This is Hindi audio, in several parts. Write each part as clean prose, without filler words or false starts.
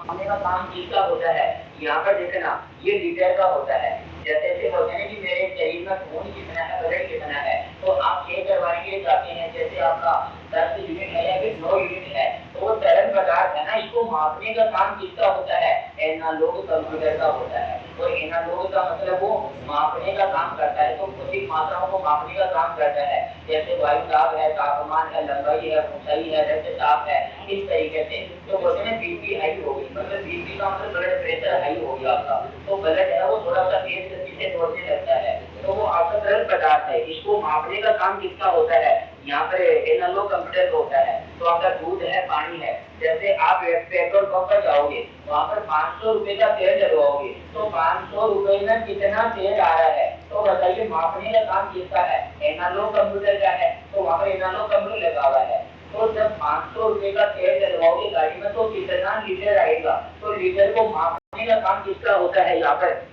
मापने का काम किसका होता है? यहाँ पर देखना ये लीटर का होता है। जैसे ऐसे बोलते हैं कि मेरे शरीर में खून कितना है, ब्लड कितना है, तो आप चेक करवाने के लिए जाते हैं, जैसे आपका 10 यूनिट है या फिर 9 यूनिट है, तो वो तरल पदार्थ है ना, इसको मापने का काम किसका होता है? एनालॉग कंप्यूटर का होता है। और एनालॉग का मतलब वो मापने का काम करता है, तो भौतिक मात्राओं को मापने का काम करता है। जैसे वायु दाब है, तापमान है, लंबाई है, ऊंचाई है, रक्तचाप है, इस तरीके से। तो बोलते हैं बीपी हाई हो गई, मतलब बीपी का मतलब ब्लड प्रेशर हाई हो गया आपका, तो ब्लड है वो थोड़ा सा तेज गति से दौड़ने लगता है, तो वो आपका तरल पदार्थ है, इसको मापने का काम किसका होता है? यहाँ पर एनालॉग कंप्यूटर का होता है। तो आपका दूध है, पानी है, जैसे आप पेट्रोल पंप पर जाओगे, वहाँ पर 500 रुपए का तेल डलवाओगे, तो 500 रुपए में कितना तेल आ रहा है, तो बताइए मापने का काम किसका है? एनालॉग कंप्यूटर का है। तो वहाँ पर एनालॉग कंप्यूटर लगा हुआ है। तो जब 500 रुपए का तेल डलवाओगे गाड़ी में, तो कितना लीटर आएगा? तो लीटर को मापने का काम किसका होता है? यहाँ पर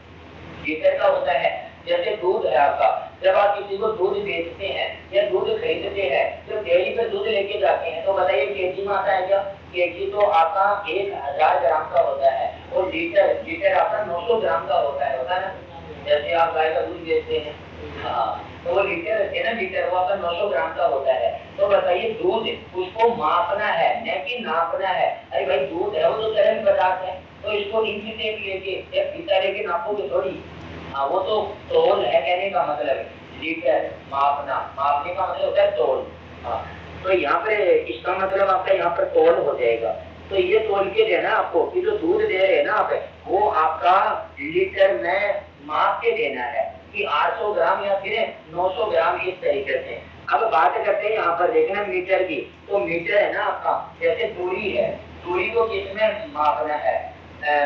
लीटर का होता है। जैसे दूध है आपका, जब आप किसी को दूध बेचते हैं या दूध खरीदते हैं, तो डेयरी पर दूध लेके जाते हैं, तो बताइए केजी में आता है क्या? केजी तो आपका 1000 ग्राम का होता है, और लीटर लीटर आपका 900 ग्राम का होता है ना। जैसे आप गाय का दूध बेचते हैं, हाँ, तो वो लीटर है ना, लीटर वो आपका 900 ग्राम का होता है। तो बताइए दूध उसको मापना है न कि नापना है? अरे भाई दूध है वो तो तरल पदार्थ है, तो इसको इंच टेप लेके या फीता लेके नापोगे थोड़ी। हाँ, वो तो तोल है कहने का मतलब है। लीटर मापना, मापने का मतलब होता है तोल। हाँ, तो यहाँ पर इसका मतलब आपका यहाँ पर तोल हो जाएगा। तो ये तोल के देना आपको कि जो दूध दे रहे हैं ना आप, वो आपका लीटर में माप के देना है कि 800 ग्राम या फिर 900 ग्राम, इस तरीके से। अब बात करते हैं यहाँ पर देखना मीटर की। तो मीटर है ना आपका, जैसे दूरी है, दूरी को किसमें मापना है?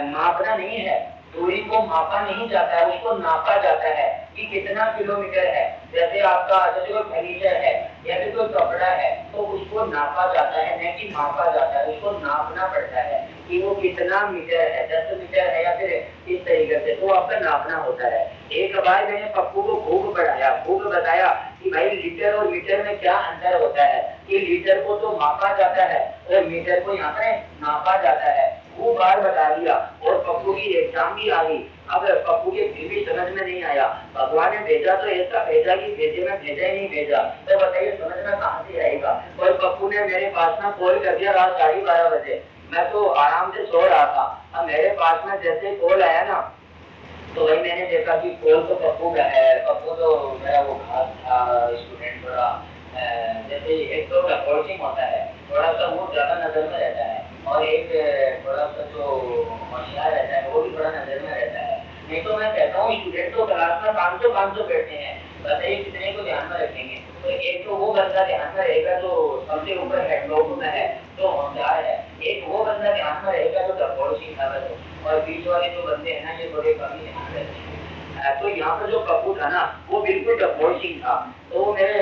मापना नहीं है, दूरी को मापा नहीं जाता है, उसको नापा जाता है कि कितना किलोमीटर है। जैसे आपका जैसे कोई फर्नीचर है या फिर कोई कपड़ा है, तो उसको नापा जाता है न कि मापा जाता है, उसको नापना पड़ता है कि वो कितना मीटर है, 10 मीटर है या फिर इस तरीके से, तो आपका नापना होता है। एक बार मैंने पप्पू को खूब पढ़ाया, खूब बताया कि भाई लीटर और मीटर में क्या अंतर होता है, कि लीटर को तो मापा जाता है और मीटर को यहाँ पर नापा जाता है। वो बार बता दिया, और पप्पू की एग्जाम भी आ गई। अब पप्पू के फिर भी समझ में नहीं आया, भगवान ने भेजा तो ऐसा भेजा कि भेजे में भेजा ही नहीं भेजा, तो बताइए समझ में कहाँ से आएगा? और पप्पू ने मेरे पास में कॉल कर दिया रात 12:30 बजे, मैं तो आराम से सो रहा था। अब मेरे पास में जैसे कॉल आया ना, तो वही मैंने देखा कि कॉल तो पप्पू का है। पप्पू तो मेरा वो खास था स्टूडेंट, थोड़ा जैसे एक तो कोचिंग होता है, थोड़ा सा वो ज्यादा नजर में रहता है, और एक थोड़ा सा जो होशियार रहता है वो भी थोड़ा नजर में रहता है। नहीं तो मैं कहता हूँ स्टूडेंट तो क्लास में 500 बैठते हैं, बताइए कितने को ध्यान में रखेंगे? तो एक तो वो बंदा ध्यान में रहेगा जो सबसे ऊपर हेडलॉक में है, जो होशियार है। एक वो बंदा ध्यान में रहेगा जो डबोड़सी था, और बीच वाले जो बंदे हैं ना, ये थोड़े कम ही ध्यान रहते हैं। तो यहाँ पर जो पप्पू था ना, वो बिल्कुल डबोड़सी था, तो वो मेरे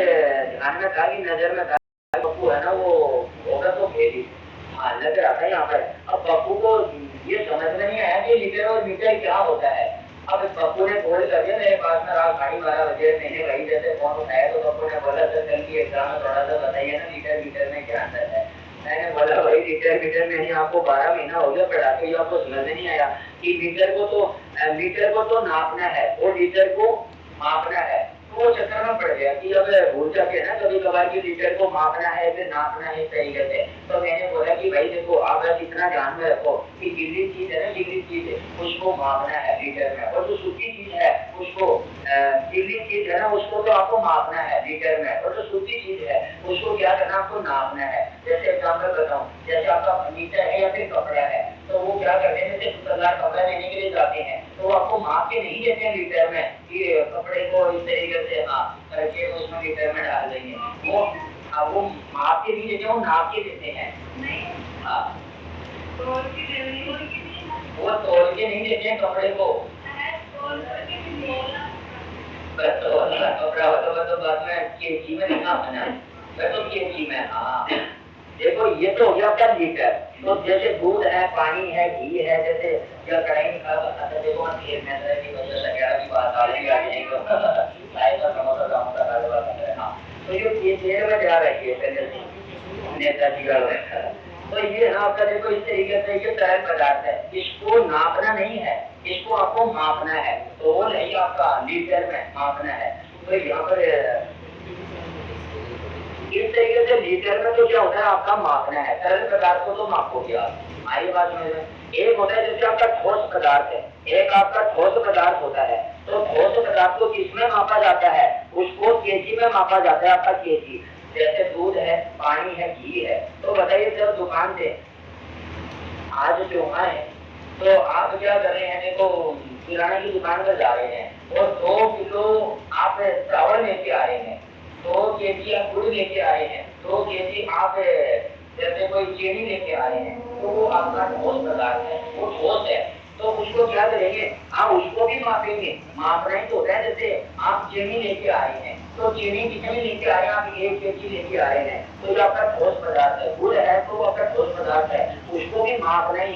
ध्यान में था कि नजर में था, पप्पू है ना वो होगा तो भेजी। हाँ, लग रहा था यहाँ पर। अब पप्पू को ये समझ में नहीं आया कि लीटर और मीटर क्या होता है। अब पप्पू ने कॉल कर दिया मेरे पास में रात 12:30 बजे, मैंने वही जैसे फोन उठाया तो पप्पू ने बोला सर कल की एग्जाम में थोड़ा सा बताइए ना लीटर मीटर में क्या अंतर है। मैंने बोला भाई लीटर मीटर में आपको 12 महीना हो गया पढ़ाते हुए, आपको समझ में नहीं आया कि मीटर को तो नापना है और लीटर को मापना है। तो वो चक्कर में पड़ गया कि अब भूल जाते हैं ना कभी कभार की लीटर को मापना है फिर नापना है इस तरीके से। तो मैंने बोला कि भाई देखो आप बस इतना ध्यान में रखो कि गीली चीज है ना, गीली चीज है उसको मापना है लीटर में, और जो सूखी चीज है उसको, गीली चीज है ना उसको तो आपको मापना है लीटर में, और जो सूखी चीज है उसको क्या करना, आपको नापना है। जैसे एग्जाम्पल बताऊं, जैसे आपका फर्नीचर है या फिर कपड़ा है, तो वो क्या करते हैं, जैसे दुकानदार कपड़ा लेने के लिए जाते हैं तो वो आपको माप के नहीं देते हैं लीटर में कि कपड़े को इस तरीके से हाँ करके उसमें लीटर में डाल देंगे। वो माप के नहीं देते, वो नाप के देते हैं। हाँ, वो तोल के नहीं देते हैं कपड़े को। कपड़ा हो तो बाद में केजी में लिखा बना, मैं तो केजी में। हाँ देखो ये तो हो गया आपका लीटर। तो जैसे दूध है, पानी है, घी है, जैसे या कढ़ाई निकाल सकता, देखो मैं तेल में की वजह से कह रहा की बात आ रही है तो चाय का समोसा समोसा डालवा कर रहे हैं। हाँ, तो ये तेल में जा रही है पहले से नेताजी का तो ये ना आपका देखो इस तरीके से ये तरल पदार्थ है, इसको नापना नहीं है, इसको आपको मापना है, तो वो नहीं आपका लीटर में मापना है। तो यहाँ पर इस तरीके से लीटर में तो क्या होता है आपका मापना है, तरल पदार्थ को तो मापोगे आप। आइए बात में एक होता है जैसे आपका ठोस पदार्थ है, एक आपका ठोस पदार्थ होता है, तो ठोस पदार्थ को किसमें मापा जाता है, उसको केजी में मापा जाता है, आपका केजी। जैसे दूध है, पानी है, घी है, तो बताइए जब दुकान से आज जो है तो आप क्या कर रहे हैं, देखो किराने की दुकान पर जा रहे हैं और 2 किलो आप चावल लेके आ रहे हैं, 2 केजी आप गुड़ लेके आए हैं, 2 केजी आप जैसे कोई चीनी लेके आ रहे हैं, तो वो आपका ठोस पदार्थ है, वो ठोस है, तो उसको क्या करेंगे, आप उसको भी मापेंगे। मापना ही तो होता है, जैसे आप चीनी लेके आए हैं, तो चीनी कितनी लेके आए हैं, आप 1 केजी लेके आए हैं, तो ये आपका ठोस पदार्थ है। गुड़ है तो वो आपका ठोस पदार्थ है, उसको भी मापना ही